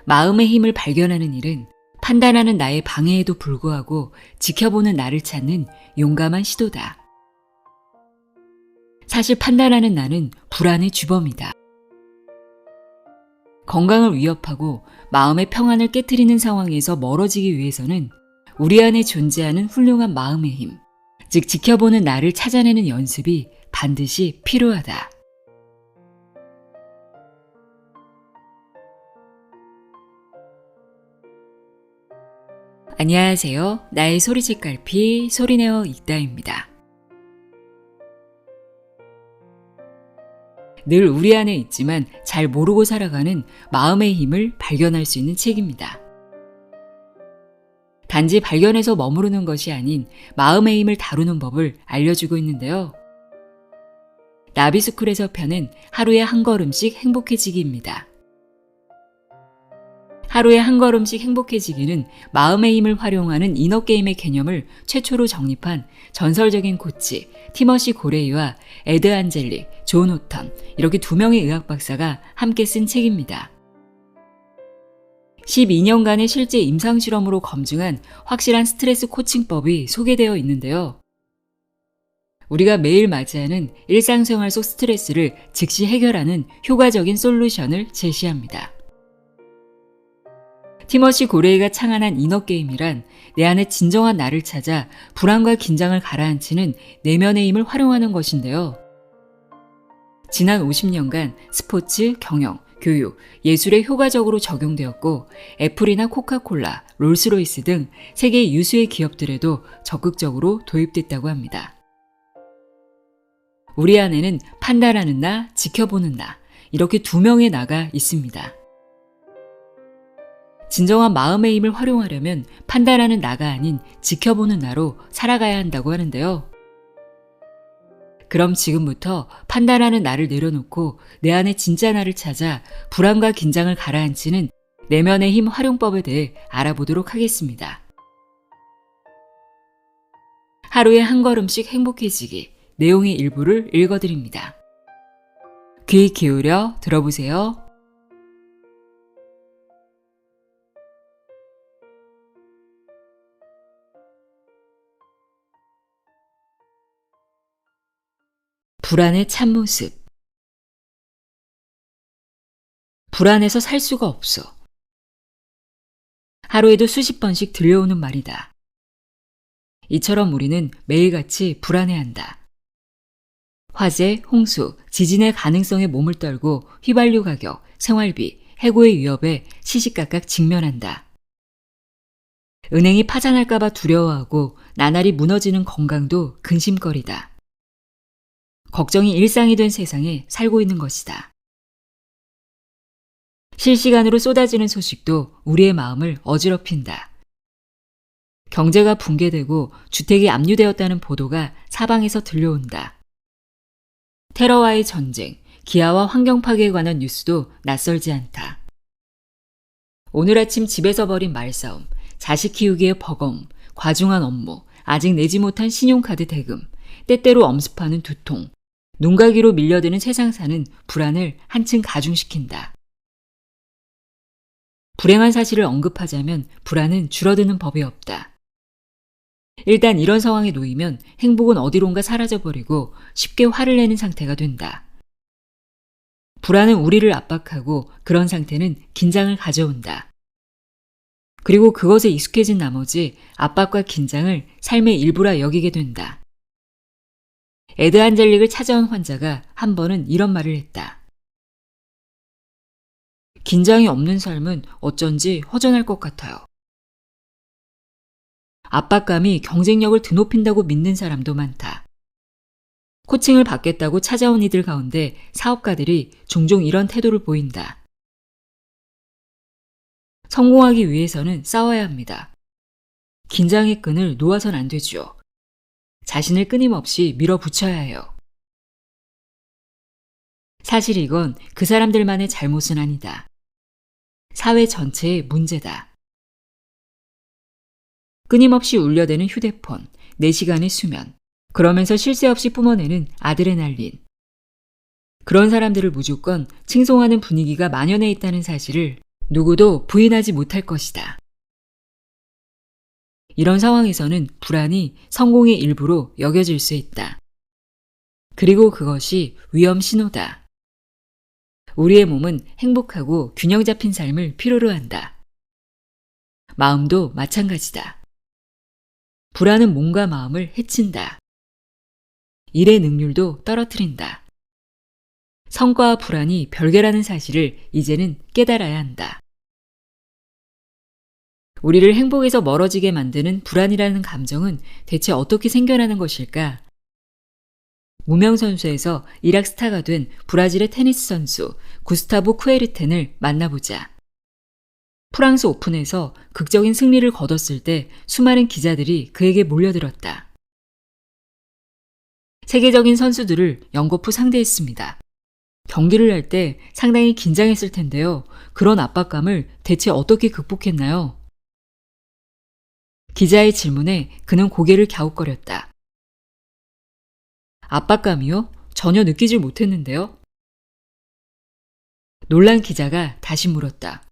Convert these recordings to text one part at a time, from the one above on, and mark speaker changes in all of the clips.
Speaker 1: 마음의 힘을 발견하는 일은 판단하는 나의 방해에도 불구하고 지켜보는 나를 찾는 용감한 시도다. 사실 판단하는 나는 불안의 주범이다. 건강을 위협하고 마음의 평안을 깨트리는 상황에서 멀어지기 위해서는 우리 안에 존재하는 훌륭한 마음의 힘, 즉 지켜보는 나를 찾아내는 연습이 반드시 필요하다. 안녕하세요. 나의 소리책갈피 소리내어 읽다입니다. 늘 우리 안에 있지만 잘 모르고 살아가는 마음의 힘을 발견할 수 있는 책입니다. 단지 발견해서 머무르는 것이 아닌 마음의 힘을 다루는 법을 알려주고 있는데요. 나비스쿨에서 펴는 하루에 한 걸음씩 행복해지기입니다. 하루에 한 걸음씩 행복해지기는 마음의 힘을 활용하는 이너게임의 개념을 최초로 정립한 전설적인 코치 티머시 고레이와 에드 안젤릭, 존 호턴 이렇게 두 명의 의학 박사가 함께 쓴 책입니다. 12년간의 실제 임상실험으로 검증한 확실한 스트레스 코칭법이 소개되어 있는데요. 우리가 매일 맞이하는 일상생활 속 스트레스를 즉시 해결하는 효과적인 솔루션을 제시합니다. 티머시 고레이가 창안한 이너게임이란 내 안에 진정한 나를 찾아 불안과 긴장을 가라앉히는 내면의 힘을 활용하는 것인데요. 지난 50년간 스포츠, 경영, 교육, 예술에 효과적으로 적용되었고 애플이나 코카콜라, 롤스로이스 등 세계 유수의 기업들에도 적극적으로 도입됐다고 합니다. 우리 안에는 판단하는 나, 지켜보는 나 이렇게 두 명의 나가 있습니다. 진정한 마음의 힘을 활용하려면 판단하는 나가 아닌 지켜보는 나로 살아가야 한다고 하는데요. 그럼 지금부터 판단하는 나를 내려놓고 내 안에 진짜 나를 찾아 불안과 긴장을 가라앉히는 내면의 힘 활용법에 대해 알아보도록 하겠습니다. 하루에 한 걸음씩 행복해지기, 내용의 일부를 읽어드립니다. 귀 기울여 들어보세요. 불안의 참모습. 불안해서 살 수가 없어. 하루에도 수십 번씩 들려오는 말이다. 이처럼 우리는 매일같이 불안해한다. 화재, 홍수, 지진의 가능성에 몸을 떨고 휘발유 가격, 생활비, 해고의 위협에 시시각각 직면한다. 은행이 파산할까봐 두려워하고 나날이 무너지는 건강도 근심거리다. 걱정이 일상이 된 세상에 살고 있는 것이다. 실시간으로 쏟아지는 소식도 우리의 마음을 어지럽힌다. 경제가 붕괴되고 주택이 압류되었다는 보도가 사방에서 들려온다. 테러와의 전쟁, 기아와 환경 파괴에 관한 뉴스도 낯설지 않다. 오늘 아침 집에서 벌인 말싸움, 자식 키우기의 버거움, 과중한 업무, 아직 내지 못한 신용카드 대금, 때때로 엄습하는 두통, 눈가기로 밀려드는 세상사는 불안을 한층 가중시킨다. 불행한 사실을 언급하자면 불안은 줄어드는 법이 없다. 일단 이런 상황에 놓이면 행복은 어디론가 사라져버리고 쉽게 화를 내는 상태가 된다. 불안은 우리를 압박하고 그런 상태는 긴장을 가져온다. 그리고 그것에 익숙해진 나머지 압박과 긴장을 삶의 일부라 여기게 된다. 에드 안젤릭을 찾아온 환자가 한 번은 이런 말을 했다. 긴장이 없는 삶은 어쩐지 허전할 것 같아요. 압박감이 경쟁력을 드높인다고 믿는 사람도 많다. 코칭을 받겠다고 찾아온 이들 가운데 사업가들이 종종 이런 태도를 보인다. 성공하기 위해서는 싸워야 합니다. 긴장의 끈을 놓아선 안 되죠. 자신을 끊임없이 밀어붙여야 해요. 사실 이건 그 사람들만의 잘못은 아니다. 사회 전체의 문제다. 끊임없이 울려대는 휴대폰, 4시간의 수면, 그러면서 쉴 새 없이 뿜어내는 아드레날린. 그런 사람들을 무조건 칭송하는 분위기가 만연해 있다는 사실을 누구도 부인하지 못할 것이다. 이런 상황에서는 불안이 성공의 일부로 여겨질 수 있다. 그리고 그것이 위험 신호다. 우리의 몸은 행복하고 균형 잡힌 삶을 필요로 한다. 마음도 마찬가지다. 불안은 몸과 마음을 해친다. 일의 능률도 떨어뜨린다. 성과와 불안이 별개라는 사실을 이제는 깨달아야 한다. 우리를 행복에서 멀어지게 만드는 불안이라는 감정은 대체 어떻게 생겨나는 것일까? 무명 선수에서 이락 스타가 된 브라질의 테니스 선수 구스타보 쿠에르텐을 만나보자. 프랑스 오픈에서 극적인 승리를 거뒀을 때 수많은 기자들이 그에게 몰려들었다. 세계적인 선수들을 연거푸 상대했습니다. 경기를 할 때 상당히 긴장했을 텐데요. 그런 압박감을 대체 어떻게 극복했나요? 기자의 질문에 그는 고개를 갸웃거렸다. 압박감이요? 전혀 느끼질 못했는데요. 놀란 기자가 다시 물었다.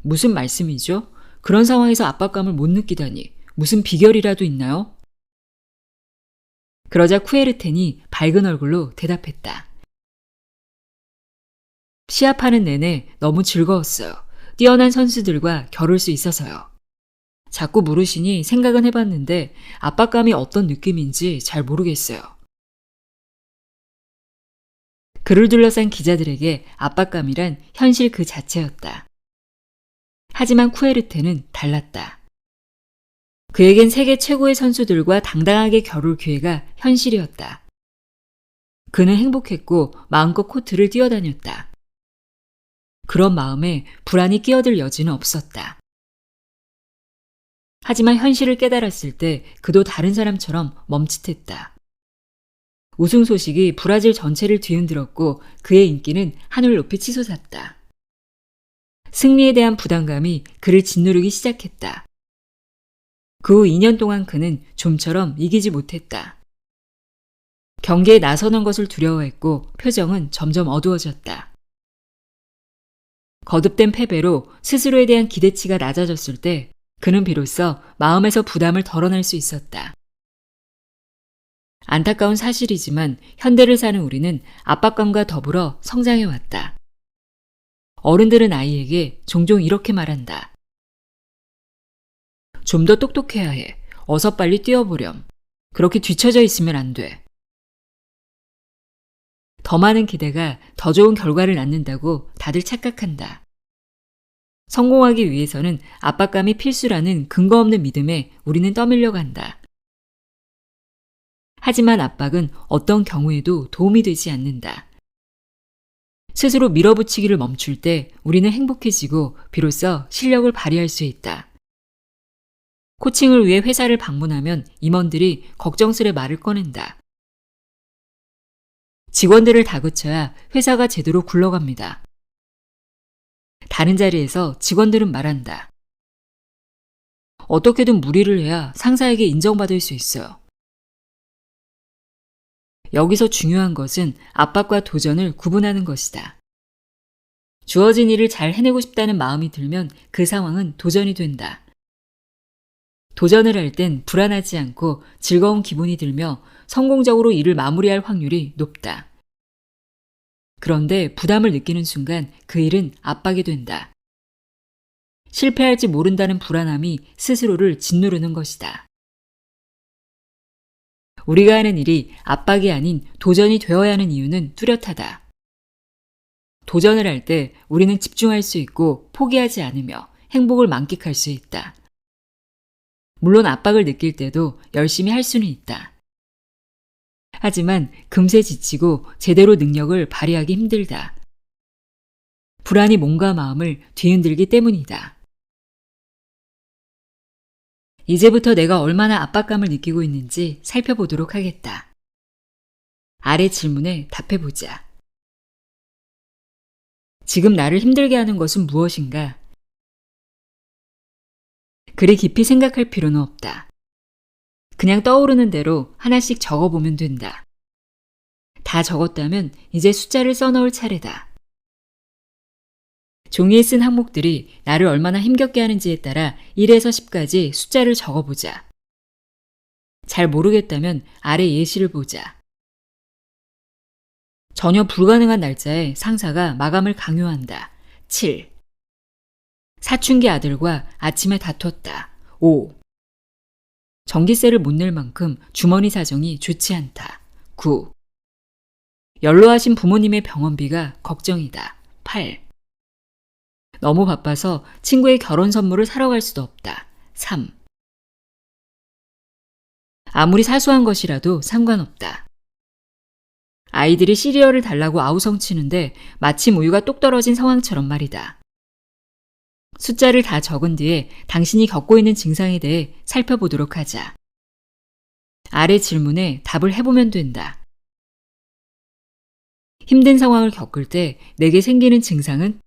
Speaker 1: 무슨 말씀이죠? 그런 상황에서 압박감을 못 느끼다니 무슨 비결이라도 있나요? 그러자 쿠에르텐이 밝은 얼굴로 대답했다. 시합하는 내내 너무 즐거웠어요. 뛰어난 선수들과 겨룰 수 있어서요. 자꾸 물으시니 생각은 해봤는데 압박감이 어떤 느낌인지 잘 모르겠어요. 그를 둘러싼 기자들에게 압박감이란 현실 그 자체였다. 하지만 쿠에르텐은 달랐다. 그에겐 세계 최고의 선수들과 당당하게 겨룰 기회가 현실이었다. 그는 행복했고 마음껏 코트를 뛰어다녔다. 그런 마음에 불안이 끼어들 여지는 없었다. 하지만 현실을 깨달았을 때 그도 다른 사람처럼 멈칫했다. 우승 소식이 브라질 전체를 뒤흔들었고 그의 인기는 하늘 높이 치솟았다. 승리에 대한 부담감이 그를 짓누르기 시작했다. 그 후 2년 동안 그는 좀처럼 이기지 못했다. 경기에 나서는 것을 두려워했고 표정은 점점 어두워졌다. 거듭된 패배로 스스로에 대한 기대치가 낮아졌을 때 그는 비로소 마음에서 부담을 덜어낼 수 있었다. 안타까운 사실이지만 현대를 사는 우리는 압박감과 더불어 성장해왔다. 어른들은 아이에게 종종 이렇게 말한다. 좀 더 똑똑해야 해. 어서 빨리 뛰어보렴. 그렇게 뒤처져 있으면 안 돼. 더 많은 기대가 더 좋은 결과를 낳는다고 다들 착각한다. 성공하기 위해서는 압박감이 필수라는 근거 없는 믿음에 우리는 떠밀려 간다. 하지만 압박은 어떤 경우에도 도움이 되지 않는다. 스스로 밀어붙이기를 멈출 때 우리는 행복해지고 비로소 실력을 발휘할 수 있다. 코칭을 위해 회사를 방문하면 임원들이 걱정스레 말을 꺼낸다. 직원들을 다그쳐야 회사가 제대로 굴러갑니다. 다른 자리에서 직원들은 말한다. 어떻게든 무리를 해야 상사에게 인정받을 수 있어요. 여기서 중요한 것은 압박과 도전을 구분하는 것이다. 주어진 일을 잘 해내고 싶다는 마음이 들면 그 상황은 도전이 된다. 도전을 할 땐 불안하지 않고 즐거운 기분이 들며 성공적으로 일을 마무리할 확률이 높다. 그런데 부담을 느끼는 순간 그 일은 압박이 된다. 실패할지 모른다는 불안함이 스스로를 짓누르는 것이다. 우리가 하는 일이 압박이 아닌 도전이 되어야 하는 이유는 뚜렷하다. 도전을 할 때 우리는 집중할 수 있고 포기하지 않으며 행복을 만끽할 수 있다. 물론 압박을 느낄 때도 열심히 할 수는 있다. 하지만 금세 지치고 제대로 능력을 발휘하기 힘들다. 불안이 몸과 마음을 뒤흔들기 때문이다. 이제부터 내가 얼마나 압박감을 느끼고 있는지 살펴보도록 하겠다. 아래 질문에 답해보자. 지금 나를 힘들게 하는 것은 무엇인가? 그리 깊이 생각할 필요는 없다. 그냥 떠오르는 대로 하나씩 적어보면 된다. 다 적었다면 이제 숫자를 써넣을 차례다. 종이에 쓴 항목들이 나를 얼마나 힘겹게 하는지에 따라 1에서 10까지 숫자를 적어보자. 잘 모르겠다면 아래 예시를 보자. 전혀 불가능한 날짜에 상사가 마감을 강요한다. 7. 사춘기 아들과 아침에 다퉜다. 5. 전기세를 못 낼 만큼 주머니 사정이 좋지 않다. 9. 연로하신 부모님의 병원비가 걱정이다. 8. 너무 바빠서 친구의 결혼 선물을 사러 갈 수도 없다. 3. 아무리 사소한 것이라도 상관없다. 아이들이 시리얼을 달라고 아우성치는데 마침 우유가 똑 떨어진 상황처럼 말이다. 숫자를 다 적은 뒤에 당신이 겪고 있는 증상에 대해 살펴보도록 하자. 아래 질문에 답을 해보면 된다. 힘든 상황을 겪을 때 내게 생기는 증상은?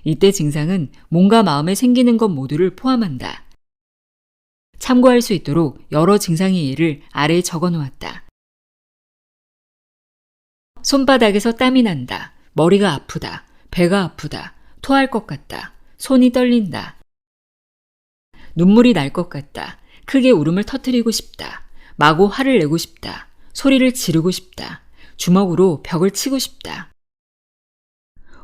Speaker 1: 이때 증상은 몸과 마음에 생기는 것 모두를 포함한다. 참고할 수 있도록 여러 증상의 예를 아래에 적어 놓았다. 손바닥에서 땀이 난다. 머리가 아프다. 배가 아프다. 토할 것 같다. 손이 떨린다. 눈물이 날 것 같다. 크게 울음을 터뜨리고 싶다. 마구 화를 내고 싶다. 소리를 지르고 싶다. 주먹으로 벽을 치고 싶다.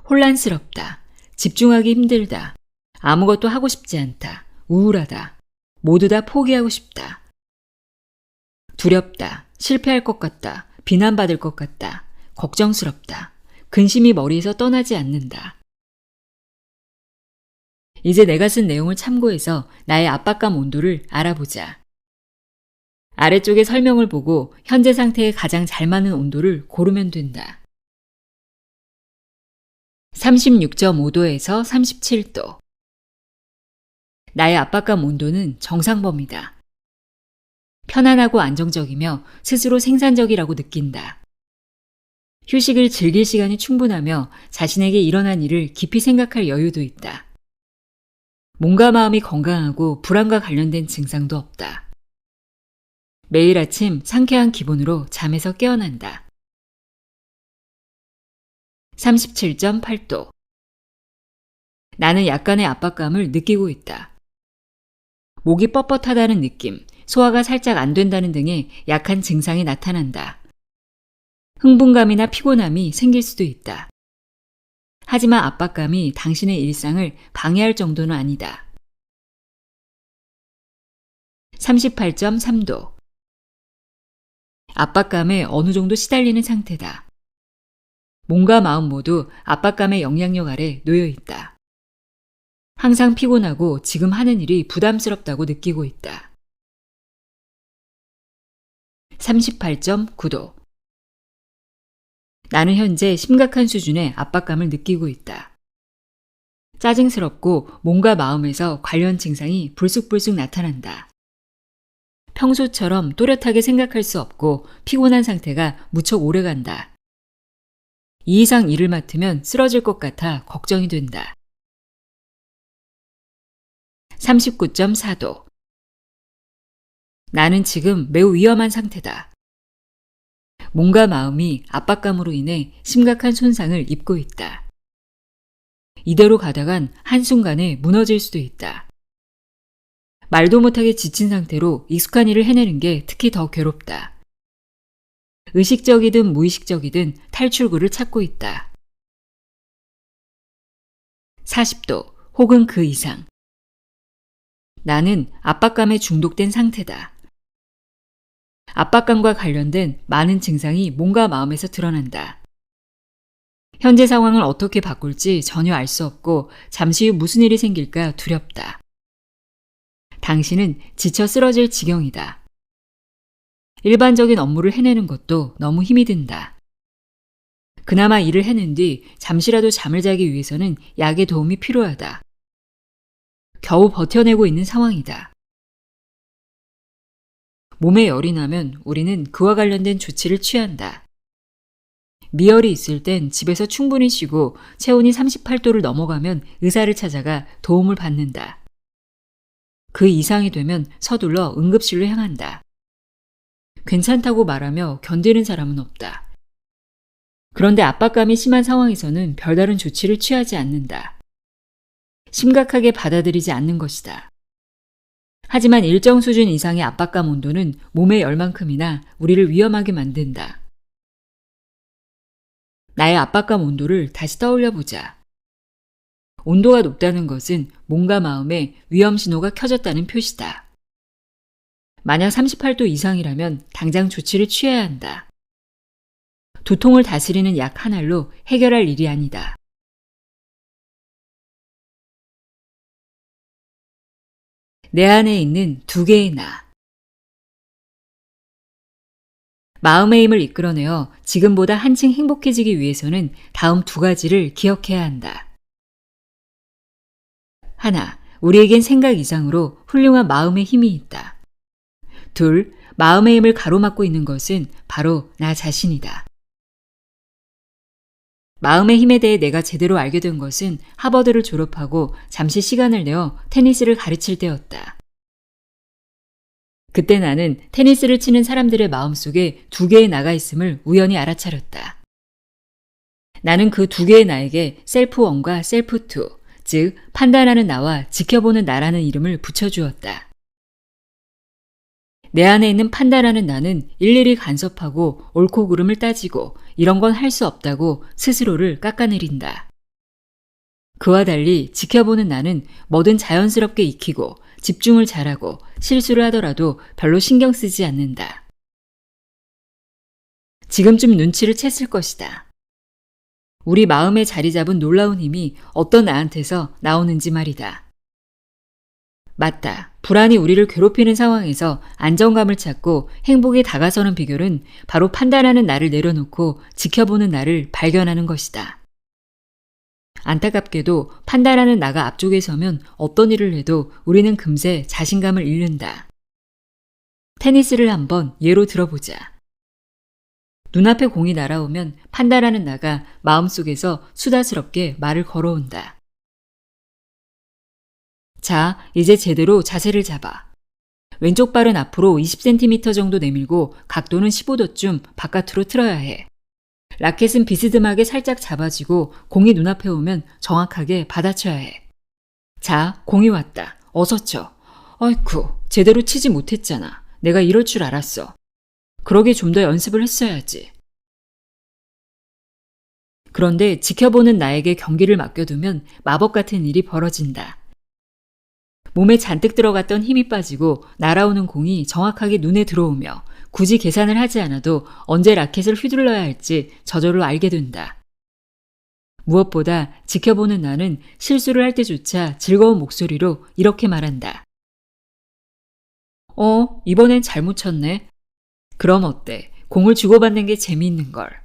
Speaker 1: 혼란스럽다. 집중하기 힘들다. 아무것도 하고 싶지 않다. 우울하다. 모두 다 포기하고 싶다. 두렵다. 실패할 것 같다. 비난받을 것 같다. 걱정스럽다. 근심이 머리에서 떠나지 않는다. 이제 내가 쓴 내용을 참고해서 나의 압박감 온도를 알아보자. 아래쪽의 설명을 보고 현재 상태에 가장 잘 맞는 온도를 고르면 된다. 36.5도에서 37도. 나의 압박감 온도는 정상범위다. 편안하고 안정적이며 스스로 생산적이라고 느낀다. 휴식을 즐길 시간이 충분하며 자신에게 일어난 일을 깊이 생각할 여유도 있다. 몸과 마음이 건강하고 불안과 관련된 증상도 없다. 매일 아침 상쾌한 기분으로 잠에서 깨어난다. 37.8도. 나는 약간의 압박감을 느끼고 있다. 목이 뻣뻣하다는 느낌, 소화가 살짝 안 된다는 등의 약한 증상이 나타난다. 흥분감이나 피곤함이 생길 수도 있다. 하지만 압박감이 당신의 일상을 방해할 정도는 아니다. 38.3도. 압박감에 어느 정도 시달리는 상태다. 몸과 마음 모두 압박감의 영향력 아래 놓여 있다. 항상 피곤하고 지금 하는 일이 부담스럽다고 느끼고 있다. 38.9도. 나는 현재 심각한 수준의 압박감을 느끼고 있다. 짜증스럽고 몸과 마음에서 관련 증상이 불쑥불쑥 나타난다. 평소처럼 또렷하게 생각할 수 없고 피곤한 상태가 무척 오래간다. 이 이상 일을 맡으면 쓰러질 것 같아 걱정이 된다. 39.4도. 나는 지금 매우 위험한 상태다. 몸과 마음이 압박감으로 인해 심각한 손상을 입고 있다. 이대로 가다간 한순간에 무너질 수도 있다. 말도 못하게 지친 상태로 익숙한 일을 해내는 게 특히 더 괴롭다. 의식적이든 무의식적이든 탈출구를 찾고 있다. 40도 혹은 그 이상. 나는 압박감에 중독된 상태다. 압박감과 관련된 많은 증상이 몸과 마음에서 드러난다. 현재 상황을 어떻게 바꿀지 전혀 알 수 없고 잠시 후 무슨 일이 생길까 두렵다. 당신은 지쳐 쓰러질 지경이다. 일반적인 업무를 해내는 것도 너무 힘이 든다. 그나마 일을 해낸 뒤 잠시라도 잠을 자기 위해서는 약의 도움이 필요하다. 겨우 버텨내고 있는 상황이다. 몸에 열이 나면 우리는 그와 관련된 조치를 취한다. 미열이 있을 땐 집에서 충분히 쉬고 체온이 38도를 넘어가면 의사를 찾아가 도움을 받는다. 그 이상이 되면 서둘러 응급실로 향한다. 괜찮다고 말하며 견디는 사람은 없다. 그런데 압박감이 심한 상황에서는 별다른 조치를 취하지 않는다. 심각하게 받아들이지 않는 것이다. 하지만 일정 수준 이상의 압박감 온도는 몸의 열만큼이나 우리를 위험하게 만든다. 나의 압박감 온도를 다시 떠올려 보자. 온도가 높다는 것은 몸과 마음에 위험 신호가 켜졌다는 표시다. 만약 38도 이상이라면 당장 조치를 취해야 한다. 두통을 다스리는 약 한 알로 해결할 일이 아니다. 내 안에 있는 두 개의 나. 마음의 힘을 이끌어내어 지금보다 한층 행복해지기 위해서는 다음 두 가지를 기억해야 한다. 하나, 우리에겐 생각 이상으로 훌륭한 마음의 힘이 있다. 둘, 마음의 힘을 가로막고 있는 것은 바로 나 자신이다. 마음의 힘에 대해 내가 제대로 알게 된 것은 하버드를 졸업하고 잠시 시간을 내어 테니스를 가르칠 때였다. 그때 나는 테니스를 치는 사람들의 마음속에 두 개의 나가 있음을 우연히 알아차렸다. 나는 그 두 개의 나에게 셀프 1과 셀프 2, 즉 판단하는 나와 지켜보는 나라는 이름을 붙여주었다. 내 안에 있는 판단하는 나는 일일이 간섭하고 옳고 그름을 따지고 이런 건 할 수 없다고 스스로를 깎아내린다. 그와 달리 지켜보는 나는 뭐든 자연스럽게 익히고 집중을 잘하고 실수를 하더라도 별로 신경 쓰지 않는다. 지금쯤 눈치를 챘을 것이다. 우리 마음에 자리 잡은 놀라운 힘이 어떤 나한테서 나오는지 말이다. 맞다. 불안이 우리를 괴롭히는 상황에서 안정감을 찾고 행복에 다가서는 비결은 바로 판단하는 나를 내려놓고 지켜보는 나를 발견하는 것이다. 안타깝게도 판단하는 나가 앞쪽에 서면 어떤 일을 해도 우리는 금세 자신감을 잃는다. 테니스를 한번 예로 들어보자. 눈앞에 공이 날아오면 판단하는 나가 마음속에서 수다스럽게 말을 걸어온다. 자, 이제 제대로 자세를 잡아. 왼쪽 발은 앞으로 20cm 정도 내밀고 각도는 15도쯤 바깥으로 틀어야 해. 라켓은 비스듬하게 살짝 잡아지고 공이 눈앞에 오면 정확하게 받아쳐야 해. 자, 공이 왔다. 어서 쳐. 어이쿠, 제대로 치지 못했잖아. 내가 이럴 줄 알았어. 그러게 좀 더 연습을 했어야지. 그런데 지켜보는 나에게 경기를 맡겨두면 마법 같은 일이 벌어진다. 몸에 잔뜩 들어갔던 힘이 빠지고 날아오는 공이 정확하게 눈에 들어오며 굳이 계산을 하지 않아도 언제 라켓을 휘둘러야 할지 저절로 알게 된다. 무엇보다 지켜보는 나는 실수를 할 때조차 즐거운 목소리로 이렇게 말한다. 이번엔 잘못 쳤네. 그럼 어때? 공을 주고받는 게 재미있는 걸.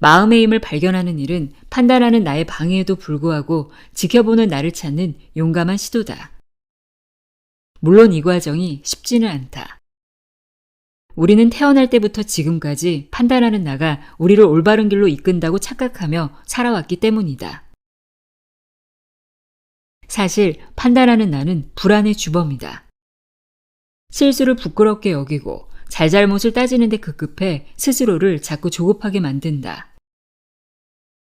Speaker 1: 마음의 힘을 발견하는 일은 판단하는 나의 방해에도 불구하고 지켜보는 나를 찾는 용감한 시도다. 물론 이 과정이 쉽지는 않다. 우리는 태어날 때부터 지금까지 판단하는 나가 우리를 올바른 길로 이끈다고 착각하며 살아왔기 때문이다. 사실 판단하는 나는 불안의 주범이다. 실수를 부끄럽게 여기고 잘잘못을 따지는 데 급급해 스스로를 자꾸 조급하게 만든다.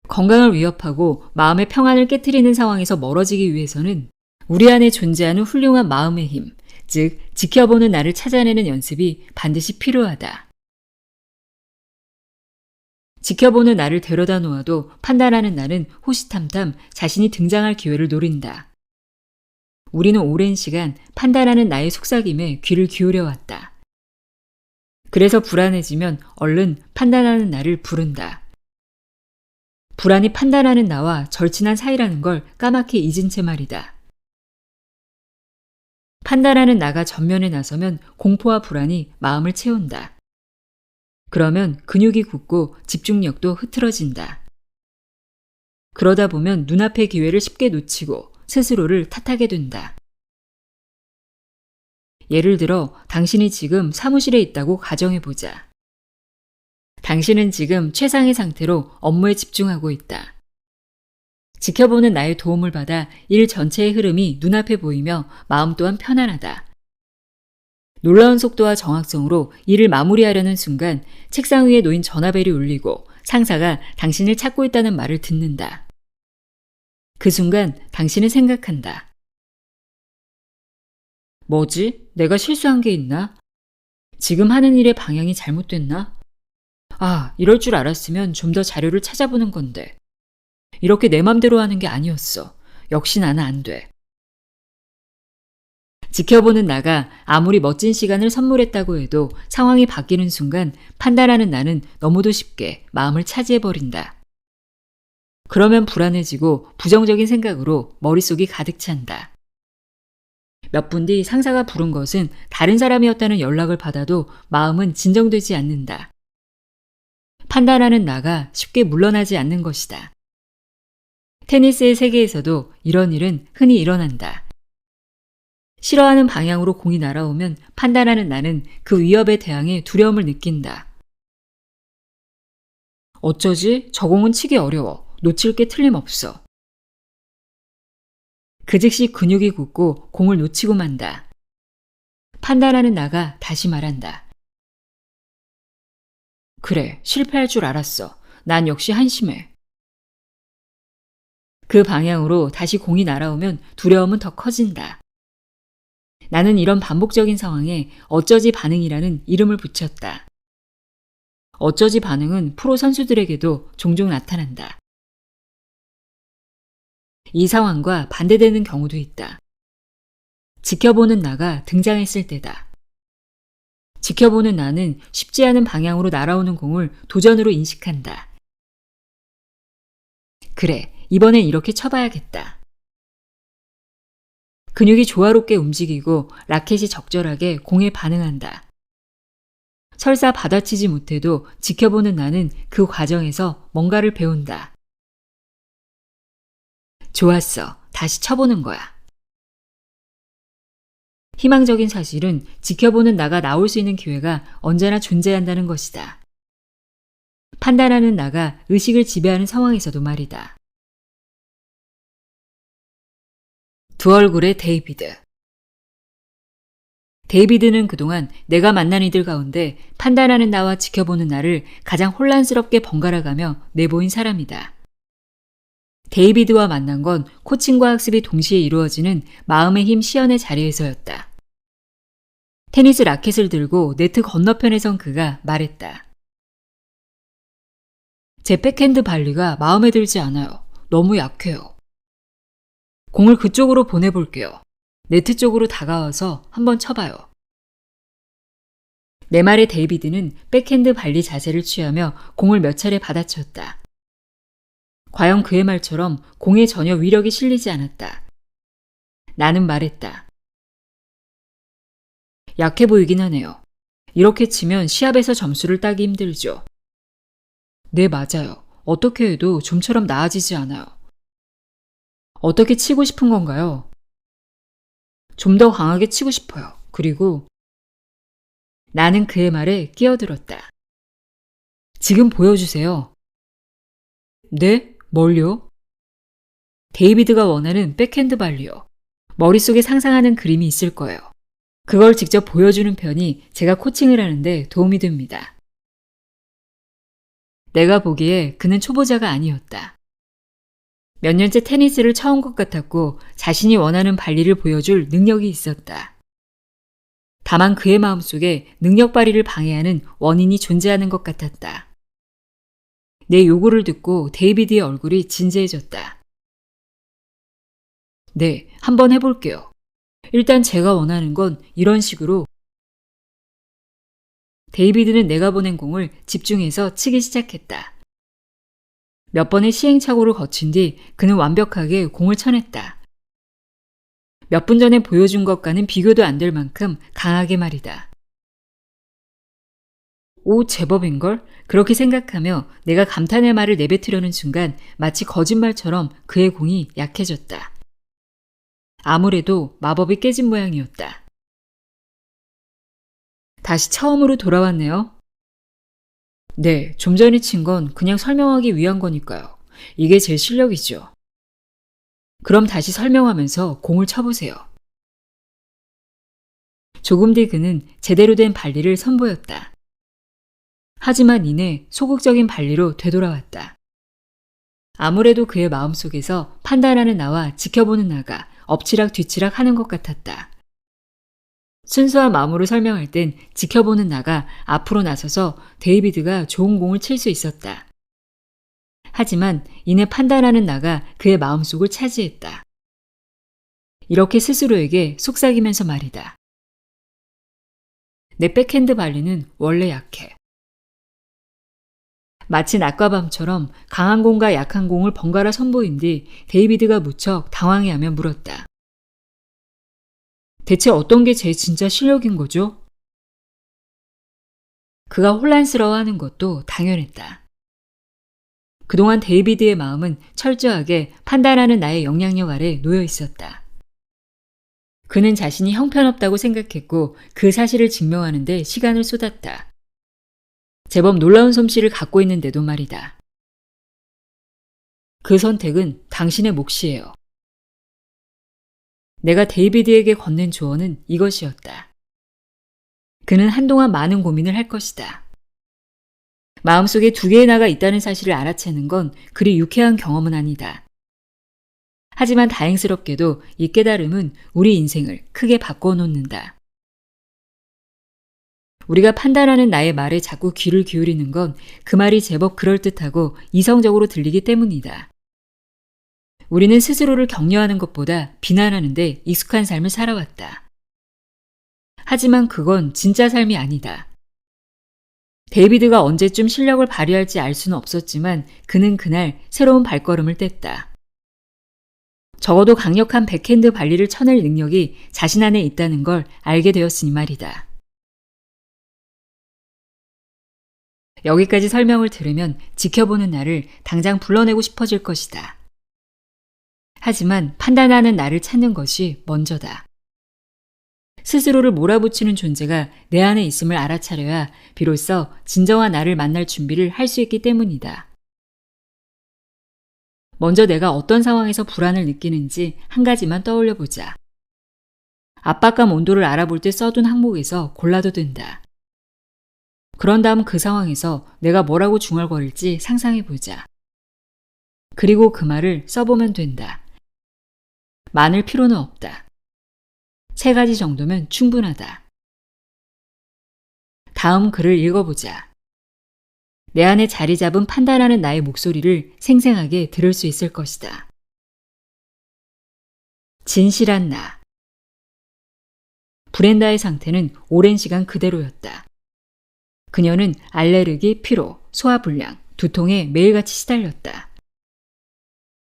Speaker 1: 건강을 위협하고 마음의 평안을 깨트리는 상황에서 멀어지기 위해서는 우리 안에 존재하는 훌륭한 마음의 힘, 즉 지켜보는 나를 찾아내는 연습이 반드시 필요하다. 지켜보는 나를 데려다 놓아도 판단하는 나는 호시탐탐 자신이 등장할 기회를 노린다. 우리는 오랜 시간 판단하는 나의 속삭임에 귀를 기울여 왔다. 그래서 불안해지면 얼른 판단하는 나를 부른다. 불안이 판단하는 나와 절친한 사이라는 걸 까맣게 잊은 채 말이다. 판단하는 나가 전면에 나서면 공포와 불안이 마음을 채운다. 그러면 근육이 굳고 집중력도 흐트러진다. 그러다 보면 눈앞의 기회를 쉽게 놓치고 스스로를 탓하게 된다. 예를 들어 당신이 지금 사무실에 있다고 가정해보자. 당신은 지금 최상의 상태로 업무에 집중하고 있다. 지켜보는 나의 도움을 받아 일 전체의 흐름이 눈앞에 보이며 마음 또한 편안하다. 놀라운 속도와 정확성으로 일을 마무리하려는 순간 책상 위에 놓인 전화벨이 울리고 상사가 당신을 찾고 있다는 말을 듣는다. 그 순간 당신은 생각한다. 뭐지? 내가 실수한 게 있나? 지금 하는 일의 방향이 잘못됐나? 아, 이럴 줄 알았으면 좀 더 자료를 찾아보는 건데. 이렇게 내 맘대로 하는 게 아니었어. 역시 나는 안 돼. 지켜보는 나가 아무리 멋진 시간을 선물했다고 해도 상황이 바뀌는 순간 판단하는 나는 너무도 쉽게 마음을 차지해버린다. 그러면 불안해지고 부정적인 생각으로 머릿속이 가득 찬다. 몇 분 뒤 상사가 부른 것은 다른 사람이었다는 연락을 받아도 마음은 진정되지 않는다. 판단하는 나가 쉽게 물러나지 않는 것이다. 테니스의 세계에서도 이런 일은 흔히 일어난다. 싫어하는 방향으로 공이 날아오면 판단하는 나는 그 위협에 대항해 두려움을 느낀다. 어쩌지? 저 공은 치기 어려워. 놓칠 게 틀림없어. 그 즉시 근육이 굳고 공을 놓치고 만다. 판단하는 나가 다시 말한다. 그래, 실패할 줄 알았어. 난 역시 한심해. 그 방향으로 다시 공이 날아오면 두려움은 더 커진다. 나는 이런 반복적인 상황에 어쩌지 반응이라는 이름을 붙였다. 어쩌지 반응은 프로 선수들에게도 종종 나타난다. 이 상황과 반대되는 경우도 있다. 지켜보는 나가 등장했을 때다. 지켜보는 나는 쉽지 않은 방향으로 날아오는 공을 도전으로 인식한다. 그래, 이번엔 이렇게 쳐봐야겠다. 근육이 조화롭게 움직이고 라켓이 적절하게 공에 반응한다. 설사 받아치지 못해도 지켜보는 나는 그 과정에서 뭔가를 배운다. 좋았어. 다시 쳐보는 거야. 희망적인 사실은 지켜보는 나가 나올 수 있는 기회가 언제나 존재한다는 것이다. 판단하는 나가 의식을 지배하는 상황에서도 말이다. 두 얼굴의 데이비드. 데이비드는 그동안 내가 만난 이들 가운데 판단하는 나와 지켜보는 나를 가장 혼란스럽게 번갈아가며 내보인 사람이다. 데이비드와 만난 건 코칭과 학습이 동시에 이루어지는 마음의 힘 시연의 자리에서였다. 테니스 라켓을 들고 네트 건너편에 선 그가 말했다. 제 백핸드 발리가 마음에 들지 않아요. 너무 약해요. 공을 그쪽으로 보내볼게요. 네트 쪽으로 다가와서 한번 쳐봐요. 내 말에 데이비드는 백핸드 발리 자세를 취하며 공을 몇 차례 받아쳤다. 과연 그의 말처럼 공에 전혀 위력이 실리지 않았다. 나는 말했다. 약해 보이긴 하네요. 이렇게 치면 시합에서 점수를 따기 힘들죠. 네, 맞아요. 어떻게 해도 좀처럼 나아지지 않아요. 어떻게 치고 싶은 건가요? 좀 더 강하게 치고 싶어요. 그리고 나는 그의 말에 끼어들었다. 지금 보여주세요. 네? 뭘요? 데이비드가 원하는 백핸드 발리요. 머릿속에 상상하는 그림이 있을 거예요. 그걸 직접 보여주는 편이 제가 코칭을 하는데 도움이 됩니다. 내가 보기에 그는 초보자가 아니었다. 몇 년째 테니스를 쳐온 것 같았고 자신이 원하는 발리를 보여줄 능력이 있었다. 다만 그의 마음속에 능력 발휘를 방해하는 원인이 존재하는 것 같았다. 내 요구를 듣고 데이비드의 얼굴이 진지해졌다. 네, 한번 해볼게요. 일단 제가 원하는 건 이런 식으로. 데이비드는 내가 보낸 공을 집중해서 치기 시작했다. 몇 번의 시행착오를 거친 뒤 그는 완벽하게 공을 쳐냈다. 몇 분 전에 보여준 것과는 비교도 안 될 만큼 강하게 말이다. 오, 제법인걸? 그렇게 생각하며 내가 감탄의 말을 내뱉으려는 순간 마치 거짓말처럼 그의 공이 약해졌다. 아무래도 마법이 깨진 모양이었다. 다시 처음으로 돌아왔네요. 네, 좀 전에 친 건 그냥 설명하기 위한 거니까요. 이게 제 실력이죠. 그럼 다시 설명하면서 공을 쳐보세요. 조금 뒤 그는 제대로 된 발리를 선보였다. 하지만 이내 소극적인 발리로 되돌아왔다. 아무래도 그의 마음속에서 판단하는 나와 지켜보는 나가 엎치락 뒤치락 하는 것 같았다. 순수한 마음으로 설명할 땐 지켜보는 나가 앞으로 나서서 데이비드가 좋은 공을 칠 수 있었다. 하지만 이내 판단하는 나가 그의 마음속을 차지했다. 이렇게 스스로에게 속삭이면서 말이다. 내 백핸드 발리는 원래 약해. 마치 낮과 밤처럼 강한 공과 약한 공을 번갈아 선보인 뒤 데이비드가 무척 당황해하며 물었다. 대체 어떤 게 제 진짜 실력인 거죠? 그가 혼란스러워하는 것도 당연했다. 그동안 데이비드의 마음은 철저하게 판단하는 나의 영향력 아래 놓여 있었다. 그는 자신이 형편없다고 생각했고 그 사실을 증명하는 데 시간을 쏟았다. 제법 놀라운 솜씨를 갖고 있는데도 말이다. 그 선택은 당신의 몫이에요. 내가 데이비드에게 건넨 조언은 이것이었다. 그는 한동안 많은 고민을 할 것이다. 마음속에 두 개의 나가 있다는 사실을 알아채는 건 그리 유쾌한 경험은 아니다. 하지만 다행스럽게도 이 깨달음은 우리 인생을 크게 바꿔놓는다. 우리가 판단하는 나의 말에 자꾸 귀를 기울이는 건 그 말이 제법 그럴듯하고 이성적으로 들리기 때문이다. 우리는 스스로를 격려하는 것보다 비난하는 데 익숙한 삶을 살아왔다. 하지만 그건 진짜 삶이 아니다. 데이비드가 언제쯤 실력을 발휘할지 알 수는 없었지만 그는 그날 새로운 발걸음을 뗐다. 적어도 강력한 백핸드 발리를 쳐낼 능력이 자신 안에 있다는 걸 알게 되었으니 말이다. 여기까지 설명을 들으면 지켜보는 나를 당장 불러내고 싶어질 것이다. 하지만 판단하는 나를 찾는 것이 먼저다. 스스로를 몰아붙이는 존재가 내 안에 있음을 알아차려야 비로소 진정한 나를 만날 준비를 할 수 있기 때문이다. 먼저 내가 어떤 상황에서 불안을 느끼는지 한 가지만 떠올려 보자. 압박감 온도를 알아볼 때 써둔 항목에서 골라도 된다. 그런 다음 그 상황에서 내가 뭐라고 중얼거릴지 상상해 보자. 그리고 그 말을 써보면 된다. 많을 필요는 없다. 3가지 정도면 충분하다. 다음 글을 읽어보자. 내 안에 자리 잡은 판단하는 나의 목소리를 생생하게 들을 수 있을 것이다. 진실한 나. 브렌다의 상태는 오랜 시간 그대로였다. 그녀는 알레르기, 피로, 소화불량, 두통에 매일같이 시달렸다.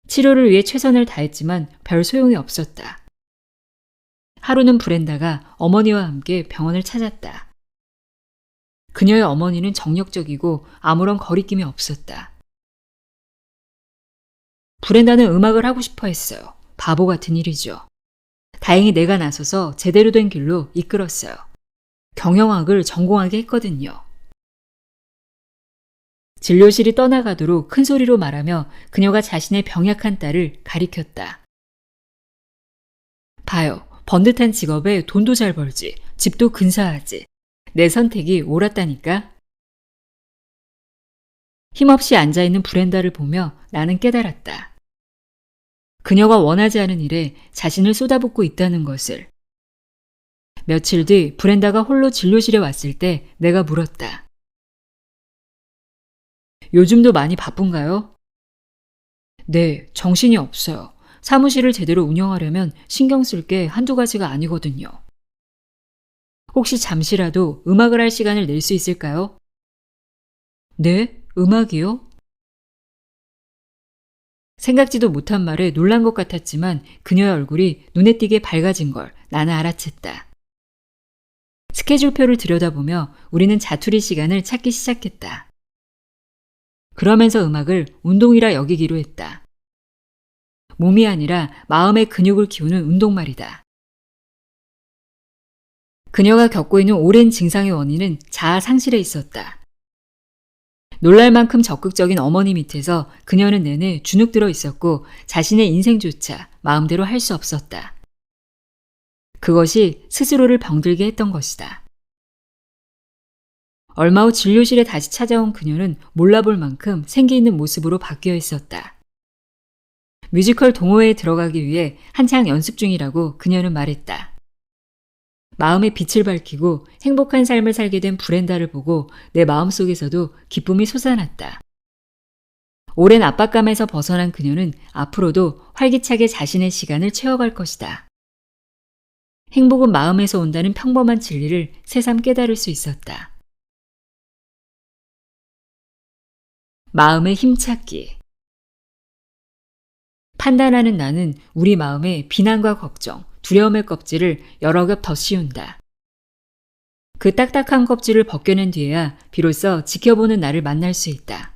Speaker 1: 치료를 위해 최선을 다했지만 별 소용이 없었다. 하루는 브렌다가 어머니와 함께 병원을 찾았다. 그녀의 어머니는 정력적이고 아무런 거리낌이 없었다. 브렌다는 음악을 하고 싶어 했어요. 바보 같은 일이죠. 다행히 내가 나서서 제대로 된 길로 이끌었어요. 경영학을 전공하게 했거든요. 진료실이 떠나가도록 큰 소리로 말하며 그녀가 자신의 병약한 딸을 가리켰다. 봐요. 번듯한 직업에 돈도 잘 벌지. 집도 근사하지. 내 선택이 옳았다니까. 힘없이 앉아있는 브렌다를 보며 나는 깨달았다. 그녀가 원하지 않은 일에 자신을 쏟아붓고 있다는 것을. 며칠 뒤 브렌다가 홀로 진료실에 왔을 때 내가 물었다. 요즘도 많이 바쁜가요? 네, 정신이 없어요. 사무실을 제대로 운영하려면 신경 쓸 게 한두 가지가 아니거든요. 혹시 잠시라도 음악을 할 시간을 낼 수 있을까요? 네? 음악이요? 생각지도 못한 말에 놀란 것 같았지만 그녀의 얼굴이 눈에 띄게 밝아진 걸 나는 알아챘다. 스케줄표를 들여다보며 우리는 자투리 시간을 찾기 시작했다. 그러면서 음악을 운동이라 여기기로 했다. 몸이 아니라 마음의 근육을 키우는 운동 말이다. 그녀가 겪고 있는 오랜 증상의 원인은 자아 상실에 있었다. 놀랄 만큼 적극적인 어머니 밑에서 그녀는 내내 주눅 들어 있었고 자신의 인생조차 마음대로 할 수 없었다. 그것이 스스로를 병들게 했던 것이다. 얼마 후 진료실에 다시 찾아온 그녀는 몰라볼 만큼 생기 있는 모습으로 바뀌어 있었다. 뮤지컬 동호회에 들어가기 위해 한창 연습 중이라고 그녀는 말했다. 마음의 빛을 밝히고 행복한 삶을 살게 된 브렌다를 보고 내 마음속에서도 기쁨이 솟아났다. 오랜 압박감에서 벗어난 그녀는 앞으로도 활기차게 자신의 시간을 채워갈 것이다. 행복은 마음에서 온다는 평범한 진리를 새삼 깨달을 수 있었다. 마음의 힘찾기. 판단하는 나는 우리 마음에 비난과 걱정, 두려움의 껍질을 여러 겹 더 씌운다. 그 딱딱한 껍질을 벗겨낸 뒤에야 비로소 지켜보는 나를 만날 수 있다.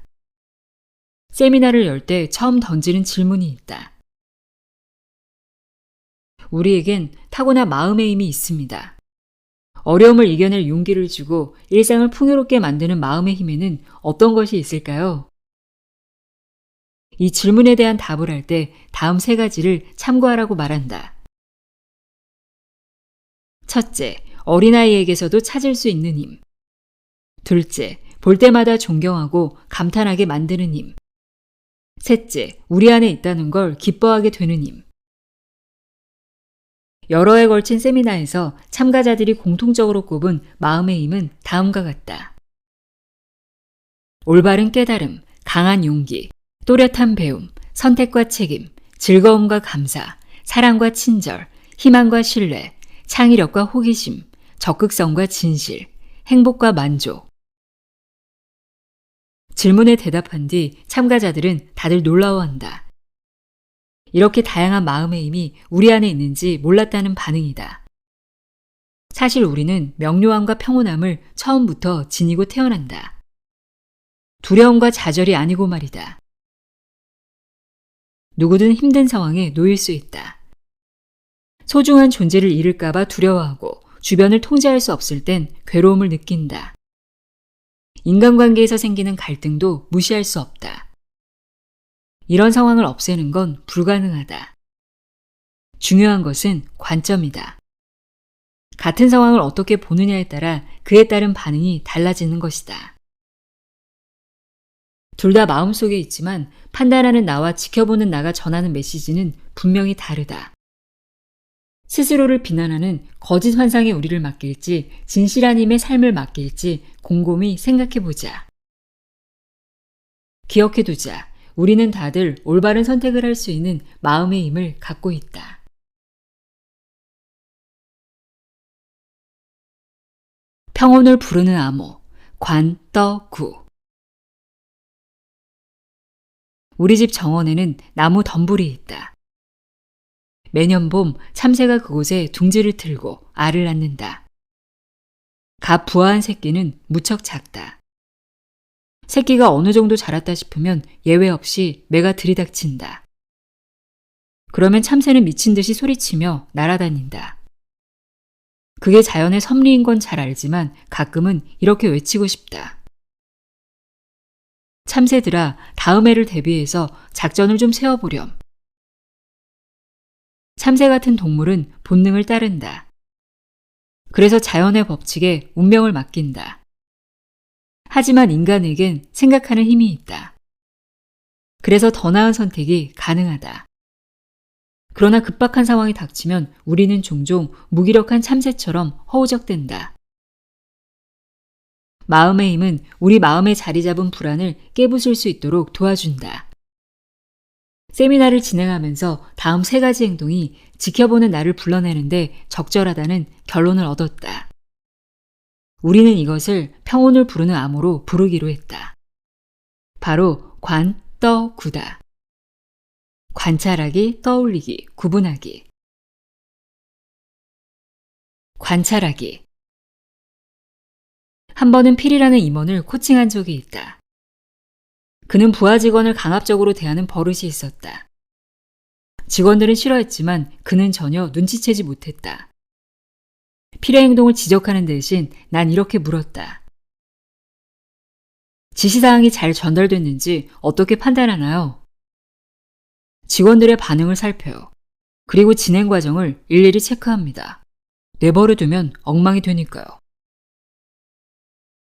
Speaker 1: 세미나를 열 때 처음 던지는 질문이 있다. 우리에겐 타고난 마음의 힘이 있습니다. 어려움을 이겨낼 용기를 주고 일상을 풍요롭게 만드는 마음의 힘에는 어떤 것이 있을까요? 이 질문에 대한 답을 할 때 다음 3가지를 참고하라고 말한다. 첫째, 어린아이에게서도 찾을 수 있는 힘. 둘째, 볼 때마다 존경하고 감탄하게 만드는 힘. 셋째, 우리 안에 있다는 걸 기뻐하게 되는 힘. 여러 해 걸친 세미나에서 참가자들이 공통적으로 꼽은 마음의 힘은 다음과 같다. 올바른 깨달음, 강한 용기, 또렷한 배움, 선택과 책임, 즐거움과 감사, 사랑과 친절, 희망과 신뢰, 창의력과 호기심, 적극성과 진실, 행복과 만족. 질문에 대답한 뒤 참가자들은 다들 놀라워한다. 이렇게 다양한 마음의 힘이 우리 안에 있는지 몰랐다는 반응이다. 사실 우리는 명료함과 평온함을 처음부터 지니고 태어난다. 두려움과 좌절이 아니고 말이다. 누구든 힘든 상황에 놓일 수 있다. 소중한 존재를 잃을까봐 두려워하고 주변을 통제할 수 없을 땐 괴로움을 느낀다. 인간관계에서 생기는 갈등도 무시할 수 없다. 이런 상황을 없애는 건 불가능하다. 중요한 것은 관점이다. 같은 상황을 어떻게 보느냐에 따라 그에 따른 반응이 달라지는 것이다. 둘 다 마음속에 있지만 판단하는 나와 지켜보는 나가 전하는 메시지는 분명히 다르다. 스스로를 비난하는 거짓 환상에 우리를 맡길지 진실한 힘의 삶을 맡길지 곰곰이 생각해보자. 기억해두자. 우리는 다들 올바른 선택을 할 수 있는 마음의 힘을 갖고 있다. 평온을 부르는 암호, 관떡구. 우리 집 정원에는 나무 덤불이 있다. 매년 봄 참새가 그곳에 둥지를 틀고 알을 낳는다. 갓 부화한 새끼는 무척 작다. 새끼가 어느 정도 자랐다 싶으면 예외 없이 매가 들이닥친다. 그러면 참새는 미친 듯이 소리치며 날아다닌다. 그게 자연의 섭리인 건 잘 알지만 가끔은 이렇게 외치고 싶다. 참새들아, 다음 해를 대비해서 작전을 좀 세워보렴. 참새 같은 동물은 본능을 따른다. 그래서 자연의 법칙에 운명을 맡긴다. 하지만 인간에겐 생각하는 힘이 있다. 그래서 더 나은 선택이 가능하다. 그러나 급박한 상황이 닥치면 우리는 종종 무기력한 참새처럼 허우적댄다. 마음의 힘은 우리 마음에 자리 잡은 불안을 깨부술 수 있도록 도와준다. 세미나를 진행하면서 다음 3가지 행동이 지켜보는 나를 불러내는데 적절하다는 결론을 얻었다. 우리는 이것을 평온을 부르는 암호로 부르기로 했다. 바로 관떡구다. 관찰하기, 떠올리기, 구분하기. 관찰하기. 한 번은 필이라는 임원을 코칭한 적이 있다. 그는 부하 직원을 강압적으로 대하는 버릇이 있었다. 직원들은 싫어했지만 그는 전혀 눈치채지 못했다. 필의 행동을 지적하는 대신 난 이렇게 물었다. 지시사항이 잘 전달됐는지 어떻게 판단하나요? 직원들의 반응을 살펴요. 그리고 진행 과정을 일일이 체크합니다. 내버려두면 엉망이 되니까요.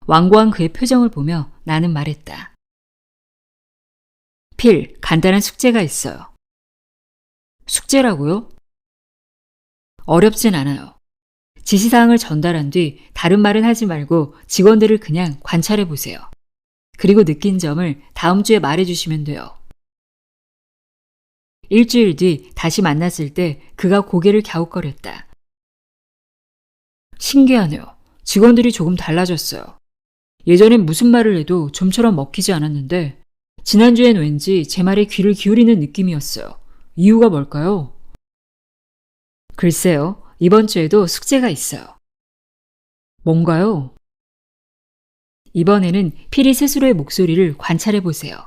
Speaker 1: 완고한 그의 표정을 보며 나는 말했다. 필, 간단한 숙제가 있어요. 숙제라고요? 어렵진 않아요. 지시사항을 전달한 뒤 다른 말은 하지 말고 직원들을 그냥 관찰해 보세요. 그리고 느낀 점을 다음 주에 말해 주시면 돼요. 일주일 뒤 다시 만났을 때 그가 고개를 갸웃거렸다. 신기하네요. 직원들이 조금 달라졌어요. 예전엔 무슨 말을 해도 좀처럼 먹히지 않았는데 지난주엔 왠지 제 말에 귀를 기울이는 느낌이었어요. 이유가 뭘까요? 글쎄요. 이번 주에도 숙제가 있어요. 뭔가요? 이번에는 필이 스스로의 목소리를 관찰해 보세요.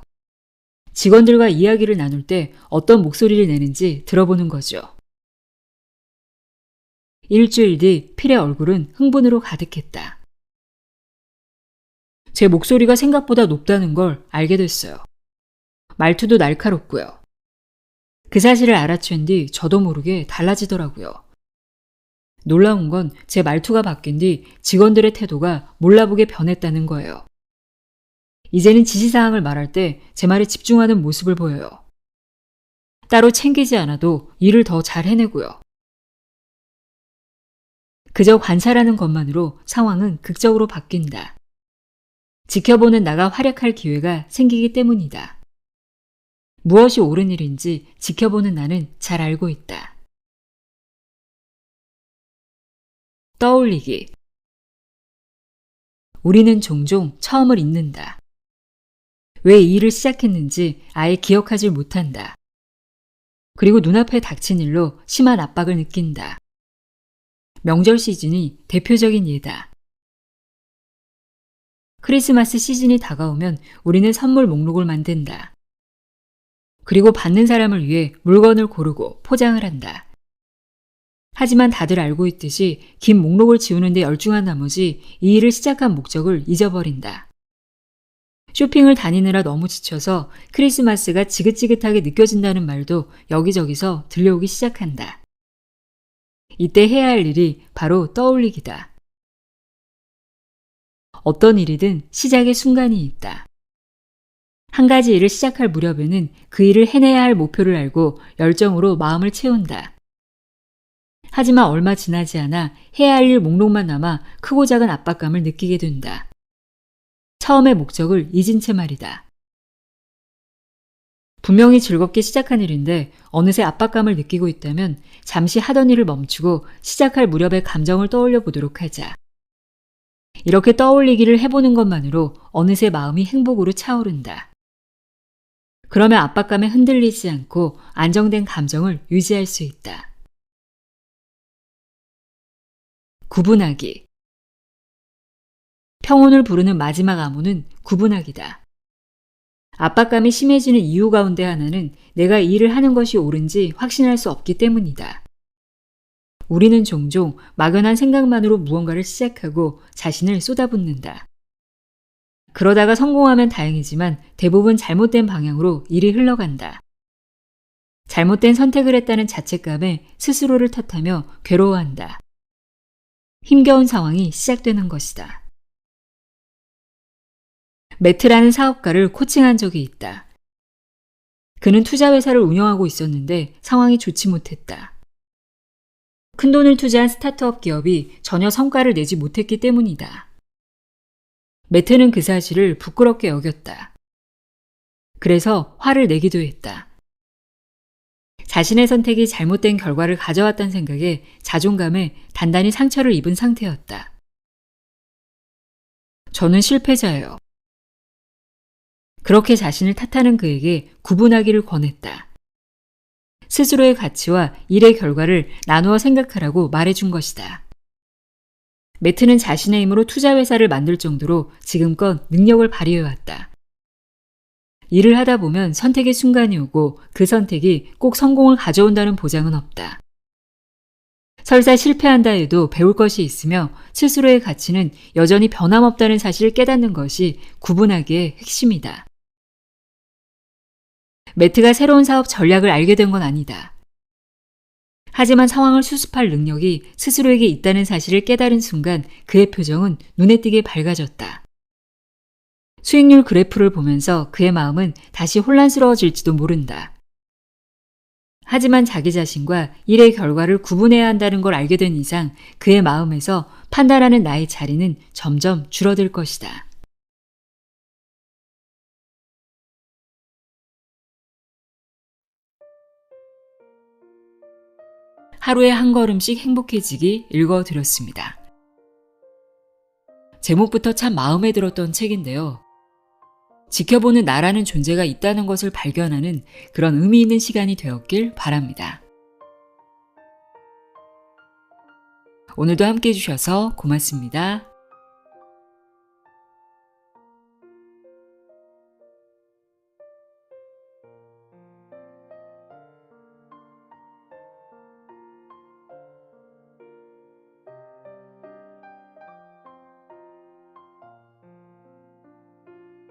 Speaker 1: 직원들과 이야기를 나눌 때 어떤 목소리를 내는지 들어보는 거죠. 일주일 뒤 필의 얼굴은 흥분으로 가득했다. 제 목소리가 생각보다 높다는 걸 알게 됐어요. 말투도 날카롭고요. 그 사실을 알아챈 뒤 저도 모르게 달라지더라고요. 놀라운 건 제 말투가 바뀐 뒤 직원들의 태도가 몰라보게 변했다는 거예요. 이제는 지시사항을 말할 때 제 말에 집중하는 모습을 보여요. 따로 챙기지 않아도 일을 더 잘 해내고요. 그저 관찰하는 것만으로 상황은 극적으로 바뀐다. 지켜보는 나가 활약할 기회가 생기기 때문이다. 무엇이 옳은 일인지 지켜보는 나는 잘 알고 있다. 떠올리기. 우리는 종종 처음을 잊는다. 왜 이 일을 시작했는지 아예 기억하지 못한다. 그리고 눈앞에 닥친 일로 심한 압박을 느낀다. 명절 시즌이 대표적인 예다. 크리스마스 시즌이 다가오면 우리는 선물 목록을 만든다. 그리고 받는 사람을 위해 물건을 고르고 포장을 한다. 하지만 다들 알고 있듯이 긴 목록을 지우는 데 열중한 나머지 이 일을 시작한 목적을 잊어버린다. 쇼핑을 다니느라 너무 지쳐서 크리스마스가 지긋지긋하게 느껴진다는 말도 여기저기서 들려오기 시작한다. 이때 해야 할 일이 바로 떠올리기다. 어떤 일이든 시작의 순간이 있다. 한 가지 일을 시작할 무렵에는 그 일을 해내야 할 목표를 알고 열정으로 마음을 채운다. 하지만 얼마 지나지 않아 해야 할 일 목록만 남아 크고 작은 압박감을 느끼게 된다. 처음의 목적을 잊은 채 말이다. 분명히 즐겁게 시작한 일인데 어느새 압박감을 느끼고 있다면 잠시 하던 일을 멈추고 시작할 무렵의 감정을 떠올려 보도록 하자. 이렇게 떠올리기를 해보는 것만으로 어느새 마음이 행복으로 차오른다. 그러면 압박감에 흔들리지 않고 안정된 감정을 유지할 수 있다. 구분하기. 평온을 부르는 마지막 암호는 구분하기다. 압박감이 심해지는 이유 가운데 하나는 내가 이 일을 하는 것이 옳은지 확신할 수 없기 때문이다. 우리는 종종 막연한 생각만으로 무언가를 시작하고 자신을 쏟아붓는다. 그러다가 성공하면 다행이지만 대부분 잘못된 방향으로 일이 흘러간다. 잘못된 선택을 했다는 자책감에 스스로를 탓하며 괴로워한다. 힘겨운 상황이 시작되는 것이다. 매트라는 사업가를 코칭한 적이 있다. 그는 투자회사를 운영하고 있었는데 상황이 좋지 못했다. 큰돈을 투자한 스타트업 기업이 전혀 성과를 내지 못했기 때문이다. 매트는 그 사실을 부끄럽게 여겼다. 그래서 화를 내기도 했다. 자신의 선택이 잘못된 결과를 가져왔다는 생각에 자존감에 단단히 상처를 입은 상태였다. 저는 실패자예요. 그렇게 자신을 탓하는 그에게 구분하기를 권했다. 스스로의 가치와 일의 결과를 나누어 생각하라고 말해준 것이다. 매트는 자신의 힘으로 투자회사를 만들 정도로 지금껏 능력을 발휘해왔다. 일을 하다 보면 선택의 순간이 오고 그 선택이 꼭 성공을 가져온다는 보장은 없다. 설사 실패한다 해도 배울 것이 있으며 스스로의 가치는 여전히 변함없다는 사실을 깨닫는 것이 구분하기의 핵심이다. 매트가 새로운 사업 전략을 알게 된 건 아니다. 하지만 상황을 수습할 능력이 스스로에게 있다는 사실을 깨달은 순간 그의 표정은 눈에 띄게 밝아졌다. 수익률 그래프를 보면서 그의 마음은 다시 혼란스러워질지도 모른다. 하지만 자기 자신과 일의 결과를 구분해야 한다는 걸 알게 된 이상 그의 마음에서 판단하는 나의 자리는 점점 줄어들 것이다. 하루에 한 걸음씩 행복해지기 읽어드렸습니다. 제목부터 참 마음에 들었던 책인데요. 지켜보는 나라는 존재가 있다는 것을 발견하는 그런 의미 있는 시간이 되었길 바랍니다. 오늘도 함께 해주셔서 고맙습니다.